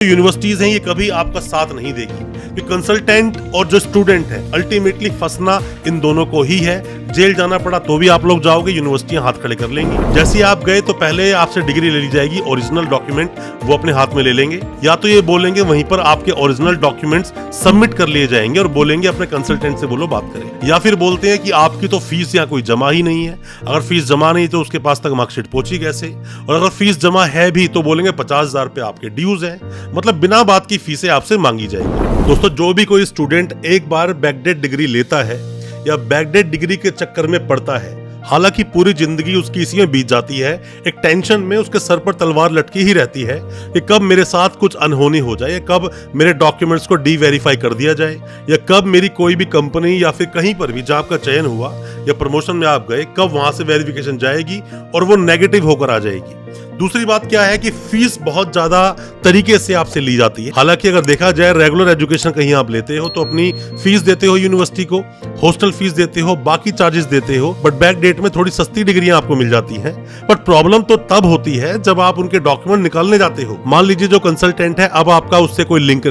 Universities हैं ये कभी आपका साथ नहीं देगी कि कंसल्टेंट और जो स्टूडेंट है अल्टीमेटली फंसना इन दोनों को ही है। जेल जाना पड़ा तो भी आप लोग जाओगे, यूनिवर्सिटियां हाथ खड़े कर लेंगी। जैसे ही आप गए तो पहले आपसे डिग्री ले ली जाएगी, ओरिजिनल डॉक्यूमेंट वो अपने हाथ में ले लेंगे, या तो ये बोलेंगे वहीं पर आपके ओरिजिनल डॉक्यूमेंट्स सबमिट कर लिए जाएंगे और बोलेंगे अपने कंसल्टेंट से बोलो बात करें, या फिर बोलते हैं कि आपकी तो फीस यहाँ कोई जमा ही नहीं है। अगर फीस जमा नहीं तो उसके पास तक मार्कशीट पहुंची कैसे, और अगर फीस जमा है भी तो बोलेंगे 50,000 रुपए आपके ड्यूज है, मतलब बिना बात की फीसें आपसे मांगी जाएगी। दोस्तों, जो भी कोई स्टूडेंट एक बार बैकडेट डिग्री लेता है या बैकडेट डिग्री के चक्कर में पड़ता है, हालांकि पूरी जिंदगी उसकी इसी में बीत जाती है, एक टेंशन में उसके सर पर तलवार लटकी ही रहती है कि कब मेरे साथ कुछ अनहोनी हो जाए, या कब मेरे डॉक्यूमेंट्स को डी-वेरीफाई कर दिया जाए, या कब मेरी कोई भी कंपनी या फिर कहीं पर भी जॉब का चयन हुआ या प्रमोशन में आप गए, कब वहां से वेरिफिकेशन जाएगी और वो नेगेटिव होकर आ जाएगी। दूसरी बात क्या है कि फीस बहुत ज्यादा तरीके से आपसे ली जाती है। हालांकि अगर देखा जाए रेगुलर एजुकेशन कहीं आप लेते हो तो अपनी फीस देते हो यूनिवर्सिटी को, हॉस्टल फीस देते हो, बाकी चार्जेस देते हो, बट बैक डेट में थोड़ी सस्ती डिग्रियां आपको मिल जाती हैं। बट प्रॉब्लम तो तब होती है जब आप उनके डॉक्यूमेंट निकालने जाते हो। मान लीजिए जो कंसल्टेंट है, अब आपका उससे कोई लिंक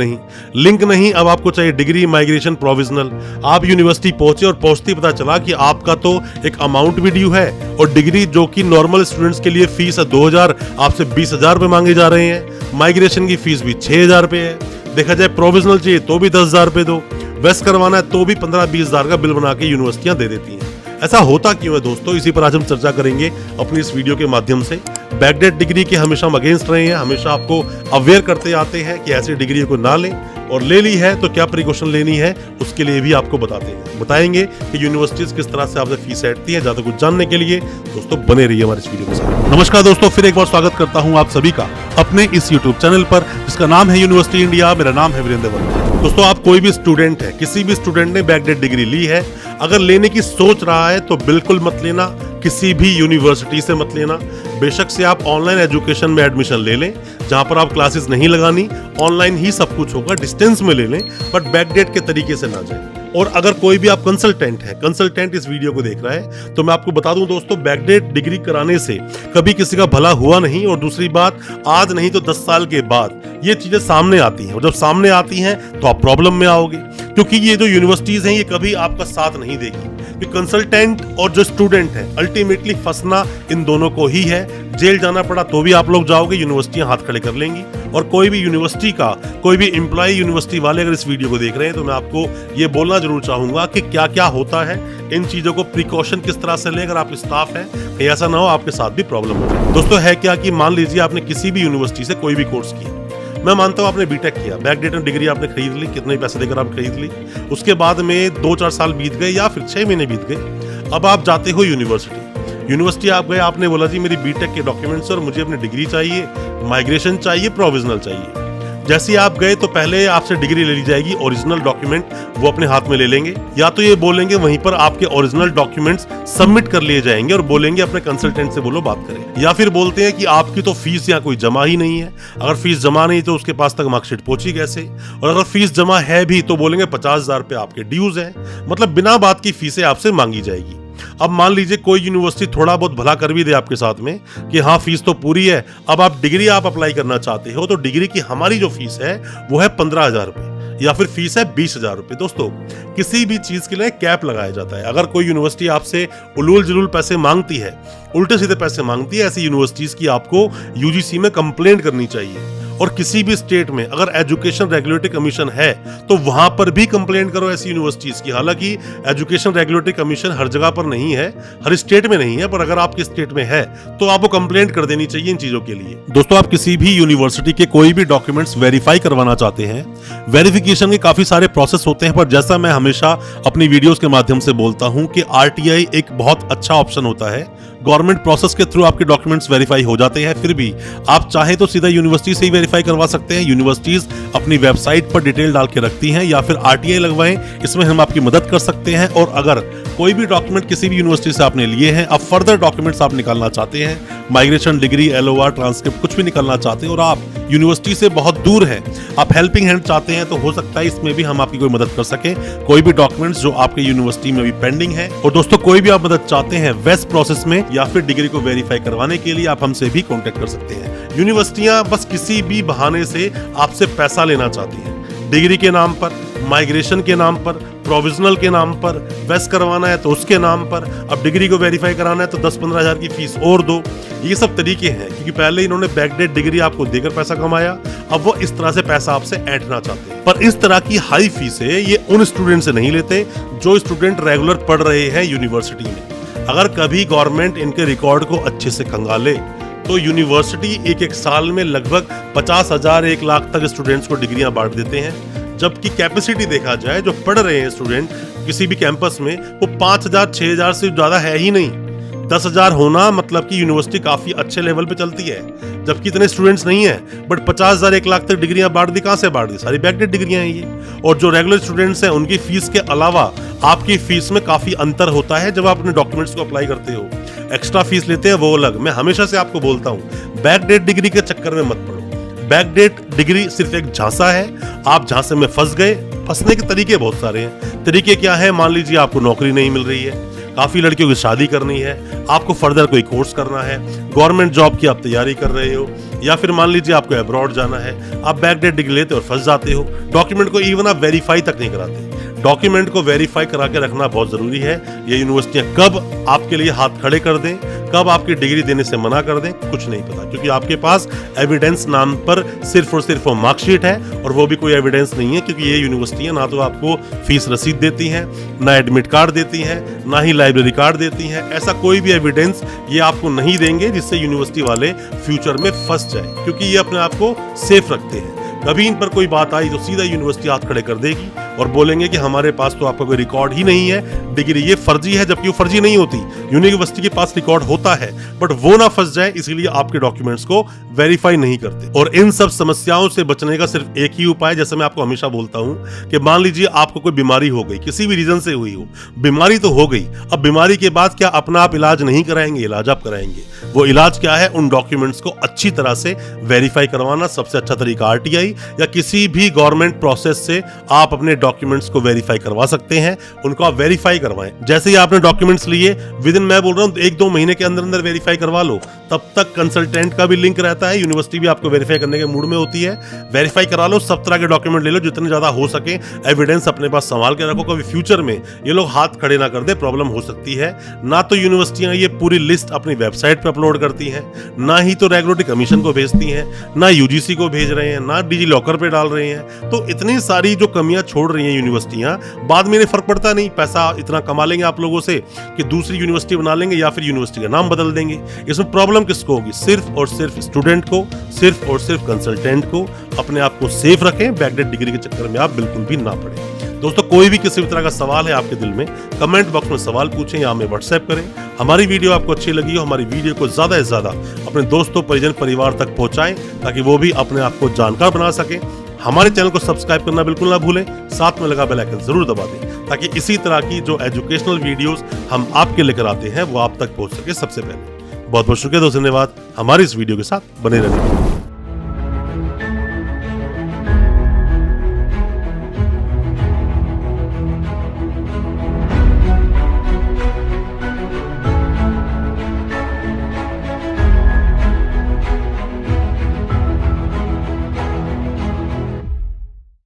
नहीं, अब आपको चाहिए डिग्री माइग्रेशन प्रोविजनल। आप यूनिवर्सिटी पहुंचे और पहुंचते पता चला कि आपका तो एक अमाउंट भी ड्यू है, और डिग्री जो कि नॉर्मल स्टूडेंट्स के लिए फीस है 2,000, आपसे 20,000 रुपए मांगे जा रहे हैं। माइग्रेशन की फीस भी 6,000 रुपए है। देखा जाए प्रोविजनल चाहिए तो भी 10,000 रुपए दो, वेस्ट करवाना है तो भी 15-20,000 का बिल बना के यूनिवर्सिटियां दे देती हैं। ऐसा होता क्यों है दोस्तों, इसी पर आज हम चर्चा करेंगे अपनी इस वीडियो के माध्यम से। बैकडेट डिग्री के हमेशा हम अगेंस्ट रहे हैं, हमेशा आपको अवेयर करते आते हैं कि ऐसी डिग्री को ना लें, और ले ली है तो क्या प्रिकॉशन लेनी है उसके लिए भी आपको बताएंगे कि यूनिवर्सिटीज किस तरह से आपसे फीस हटती है। ज्यादा कुछ जानने के लिए दोस्तों बने रहिए हमारे इस वीडियो के साथ। नमस्कार दोस्तों, फिर एक बार स्वागत करता हूं आप सभी का अपने इस यूट्यूब चैनल पर जिसका नाम है यूनिवर्सिटी इंडिया। मेरा नाम है वीरेंद्र वर्मा। दोस्तों, आप कोई भी स्टूडेंट है, किसी भी स्टूडेंट ने बैकडेट डिग्री ली है, अगर लेने की सोच रहा है तो बिल्कुल मत लेना, किसी भी यूनिवर्सिटी से मत लेना। बेशक से आप ऑनलाइन एजुकेशन में एडमिशन ले लें, जहां पर आप क्लासेस नहीं लगानी, ऑनलाइन ही सब कुछ होगा, डिस्टेंस में ले लें, बट बैकडेट के तरीके से ना जाए। और अगर कोई भी आप कंसल्टेंट इस वीडियो को देख रहा है तो मैं आपको बता दूं दोस्तों, बैकडेट डिग्री कराने से कभी किसी का भला हुआ नहीं। और दूसरी बात, आज नहीं तो 10 साल के बाद ये चीजें सामने आती हैं, और जब सामने आती हैं तो आप प्रॉब्लम में आओगे, क्योंकि ये जो यूनिवर्सिटीज हैं ये कभी आपका साथ नहीं देगी कि कंसल्टेंट और जो स्टूडेंट है अल्टीमेटली फंसना इन दोनों को ही है। जेल जाना पड़ा तो भी आप लोग जाओगे, यूनिवर्सिटियां हाथ खड़े कर लेंगी। और कोई भी यूनिवर्सिटी का कोई भी एम्प्लॉय यूनिवर्सिटी वाले अगर इस वीडियो को देख रहे हैं तो मैं आपको ये बोलना जरूर चाहूंगा कि क्या क्या होता है, इन चीजों को प्रिकॉशन किस तरह से लें अगर आप स्टाफ है, ऐसा ना हो आपके साथ भी प्रॉब्लम हो। दोस्तों, है क्या कि मान लीजिए आपने किसी भी यूनिवर्सिटी से कोई भी कोर्स किया, मैं मानता हूं आपने बीटेक किया, बैकडेट डिग्री आपने खरीद ली, कितने पैसे देकर आप खरीद ली, उसके बाद में 2-4 साल बीत गए या फिर 6 महीने बीत गए, अब आप जाते हो यूनिवर्सिटी आप गए, आपने बोला जी मेरी बीटेक के डॉक्यूमेंट्स और मुझे अपनी डिग्री चाहिए, माइग्रेशन चाहिए, प्रोविजनल चाहिए। जैसे आप गए तो पहले आपसे डिग्री ले ली जाएगी, ओरिजिनल डॉक्यूमेंट वो अपने हाथ में ले लेंगे, या तो ये बोलेंगे वहीं पर आपके ओरिजिनल डॉक्यूमेंट्स सबमिट कर लिए जाएंगे और बोलेंगे अपने कंसल्टेंट से बोलो बात करें, या फिर बोलते हैं कि आपकी तो फीस यहाँ कोई जमा ही नहीं है। अगर फीस जमा नहीं तो उसके पास तक मार्कशीट पहुंची कैसे, और अगर फीस जमा है भी तो बोलेंगे 50,000 रुपए आपके ड्यूज है, मतलब बिना बात की फीसें आपसे मांगी जाएगी। अब मान लीजिए कोई यूनिवर्सिटी थोड़ा बहुत भला कर भी दे आपके साथ में कि हाँ फीस तो पूरी है, अब आप डिग्री अप्लाई करना चाहते हो तो डिग्री की हमारी जो फीस है वो है 15,000 रुपए, या फिर फीस है 20,000 रुपए। दोस्तों, किसी भी चीज के लिए कैप लगाया जाता है। अगर कोई यूनिवर्सिटी आपसे उलूल जुलूल पैसे मांगती है, उल्टे सीधे पैसे मांगती है, ऐसी यूनिवर्सिटीज की आपको यूजीसी में कंप्लेंट करनी चाहिए। और किसी भी स्टेट में अगर एजुकेशन रेगुलेटरी कमीशन है तो वहां पर भी कंप्लेंट करो ऐसी यूनिवर्सिटीज की। हालांकि एजुकेशन रेगुलेटरी कमीशन हर जगह पर नहीं है, हर स्टेट में नहीं है, पर अगर आपके स्टेट में है तो आपको कंप्लेंट कर देनी चाहिए इन चीजों के लिए। दोस्तों, आप किसी भी यूनिवर्सिटी के कोई भी डॉक्यूमेंट्स वेरीफाई करवाना चाहते हैं, वेरिफिकेशन के काफी सारे प्रोसेस होते हैं, पर जैसा मैं हमेशा अपनी वीडियोस के माध्यम से बोलता हूं कि आरटीआई एक बहुत अच्छा ऑप्शन होता है। गवर्नमेंट प्रोसेस के थ्रू आपके डॉक्यूमेंट्स वेरीफाई हो जाते हैं, फिर भी आप चाहे तो सीधा यूनिवर्सिटी से ही वेरीफाई करवा सकते हैं। यूनिवर्सिटीज अपनी वेबसाइट पर डिटेल डाल के रखती हैं, या फिर आरटीआई लगवाएं, इसमें हम आपकी मदद कर सकते हैं। और अगर कोई भी डॉक्यूमेंट किसी भी यूनिवर्सिटी से आपने लिए हैं, अब फर्दर डॉक्यूमेंट्स आप निकालना चाहते हैं, माइग्रेशन डिग्री, एलओआर, ट्रांसक्रिप्ट कुछ भी निकालना चाहते हैं, और आप यूनिवर्सिटी से बहुत दूर है, आप हेल्पिंग हैंड चाहते हैं, तो हो सकता है इसमें भी हम आपकी कोई मदद कर सकें। कोई भी डॉक्यूमेंट्स जो आपके यूनिवर्सिटी में भी पेंडिंग है, और दोस्तों कोई भी आप मदद चाहते हैं वेस्ट प्रोसेस में या फिर डिग्री को वेरीफाई करवाने के लिए, आप हमसे भी कॉन्टेक्ट कर सकते हैं। यूनिवर्सिटियां बस किसी भी बहाने से आपसे पैसा लेना चाहती हैं, डिग्री के नाम पर, माइग्रेशन के नाम पर, प्रोविजनल के नाम पर, वेस्ट करवाना है तो उसके नाम पर, अब डिग्री को वेरीफाई कराना है तो 10-15 हज़ार की फीस और दो। ये सब तरीके हैं, क्योंकि पहले इन्होंने बैकडेट डिग्री आपको देकर पैसा कमाया, अब वो इस तरह से पैसा आपसे ऐंठना चाहते हैं। पर इस तरह की हाई फीस है ये उन स्टूडेंट से नहीं लेते जो स्टूडेंट रेगुलर पढ़ रहे हैं यूनिवर्सिटी में। अगर कभी गवर्नमेंट इनके रिकॉर्ड को अच्छे से खंगाले तो यूनिवर्सिटी एक साल में लगभग 50,000 1 लाख तक स्टूडेंट्स को डिग्रियां बांट देते हैं, जबकि कैपेसिटी देखा जाए जो पढ़ रहे हैं स्टूडेंट किसी भी कैंपस में, वो 5,000 6,000 से ज़्यादा है ही नहीं। 10,000 होना मतलब कि यूनिवर्सिटी काफ़ी अच्छे लेवल पे चलती है, जबकि इतने स्टूडेंट्स नहीं है। बट 50,000 1 लाख तक डिग्रियां बांट दी, कहाँ से बांट दी? सारी बैकडेट डिग्रियां हैं ये। और जो रेगुलर स्टूडेंट्स हैं उनकी फीस के अलावा आपकी फीस में काफ़ी अंतर होता है जब आप अपने डॉक्यूमेंट्स को अप्लाई करते हो। एक्स्ट्रा फीस लेते हैं वो अलग। मैं हमेशा से आपको बोलता हूँ, बैकडेट डिग्री के चक्कर में मत पड़ो। बैकडेट डिग्री सिर्फ एक झांसा है, आप झांसे में फंस गए। फंसने के तरीके बहुत सारे हैं। तरीके क्या है? मान लीजिए आपको नौकरी नहीं मिल रही है, काफ़ी लड़कियों की शादी करनी है, आपको फर्दर कोई कोर्स करना है, गवर्नमेंट जॉब की आप तैयारी कर रहे हो, या फिर मान लीजिए आपको अब्रॉड जाना है, आप बैकडेट डिग्री लेते और फंस जाते हो। डॉक्यूमेंट को इवन आप वेरीफाई तक नहीं कराते। डॉक्यूमेंट को वेरीफाई करा के रखना बहुत जरूरी है। ये यूनिवर्सिटियां कब आपके लिए हाथ खड़े कर दें, कब आपकी डिग्री देने से मना कर दें, कुछ नहीं पता, क्योंकि आपके पास एविडेंस नाम पर सिर्फ और सिर्फ मार्कशीट है, और वो भी कोई एविडेंस नहीं है, क्योंकि ये यूनिवर्सिटियां ना तो आपको फीस रसीद देती हैं, ना एडमिट कार्ड देती हैं, ना ही लाइब्रेरी कार्ड देती हैं। ऐसा कोई भी एविडेंस ये आपको नहीं देंगे जिससे यूनिवर्सिटी वाले फ्यूचर में फंस जाए, क्योंकि ये अपने आप को सेफ रखते हैं। कभी इन पर कोई बात आई तो सीधा यूनिवर्सिटी हाथ खड़े कर देगी और बोलेंगे कि हमारे पास तो आपका कोई रिकॉर्ड ही नहीं है, डिग्री ये फर्जी है, जबकि वो फर्जी नहीं होती। यूनिवर्सिटी के पास रिकॉर्ड होता है, बट वो ना फंस जाए इसीलिए आपके डॉक्यूमेंट्स को वेरीफाई नहीं करते। और इन सब समस्याओं से बचने का सिर्फ एक ही उपाय, जैसे मैं आपको हमेशा बोलता हूं कि मान लीजिए आपको कोई बीमारी हो गई, किसी भी रीजन से हुई हो, बीमारी तो हो गई, अब बीमारी के बाद क्या अपना आप इलाज नहीं कराएंगे? इलाज आप कराएंगे। वो इलाज क्या है? उन डॉक्यूमेंट्स को अच्छी तरह से वेरीफाई करवाना। सबसे अच्छा तरीका आरटीआई या किसी भी गवर्नमेंट प्रोसेस से आप अपने डॉक्यूमेंट्स को वेरीफाई करवा सकते हैं। उनको आप वेरीफाई करवाएं। जैसे ही आपने डॉक्यूमेंट्स लिए, विद इन, मैं बोल रहा हूं 1-2 महीने के अंदर अंदर वेरीफाई करवा लो। तब तक कंसल्टेंट का भी लिंक रहता है, यूनिवर्सिटी भी आपको वेरीफाई करने के मूड में होती है। वेरीफाई करा लो, सब तरह के डॉक्यूमेंट ले लो, जितने ज्यादा हो सके। एविडेंस अपने पास संभाल के रखो, कभी फ्यूचर में ये लोग हाथ खड़े ना कर दे, प्रॉब्लम हो सकती है। ना तो यूनिवर्सिटियां ये पूरी लिस्ट अपनी वेबसाइट पर अपलोड करती हैं, ना ही तो रेगुलेटरी कमीशन को भेजती हैं, ना यूजीसी को भेज रहे हैं, ना डिजी लॉकर पे डाल रहे हैं। तो इतनी सारी जो कमियां छोड़ रही हैं यूनिवर्सिटियां, बाद में इन्हें फर्क पड़ता नहीं। पैसा इतना कमा लेंगे आप लोगों से कि दूसरी यूनिवर्सिटी बना लेंगे या फिर यूनिवर्सिटी का नाम बदल देंगे। इसमें प्रॉब्लम किसको होगी? सिर्फ और सिर्फ स्टूडेंट को, सिर्फ और सिर्फ कंसल्टेंट को। अपने आप को सेफ रखें, बैकडेट डिग्री के चक्कर में आप बिल्कुल भी ना पड़े। दोस्तों, कोई भी किसी भी तरह का सवाल है आपके दिल में, कमेंट बॉक्स में सवाल पूछें या हमें व्हाट्सएप करें। हमारी वीडियो आपको अच्छी लगी हो, हमारी वीडियो को ज्यादा से ज्यादा अपने दोस्तों, परिजन, परिवार तक पहुंचाएं, ताकि वो भी अपने आप को जानकार बना सकें। हमारे चैनल को सब्सक्राइब करना बिल्कुल ना भूलें, साथ में लगा बेल आइकन जरूर दबा दें, ताकि इसी तरह की जो एजुकेशनल वीडियोस हम आपके लेकर आते हैं वो आप तक पहुंच सके सबसे पहले। बहुत बहुत शुक्रिया दोस्तों, धन्यवाद हमारी इस वीडियो के साथ बने रहने के लिए।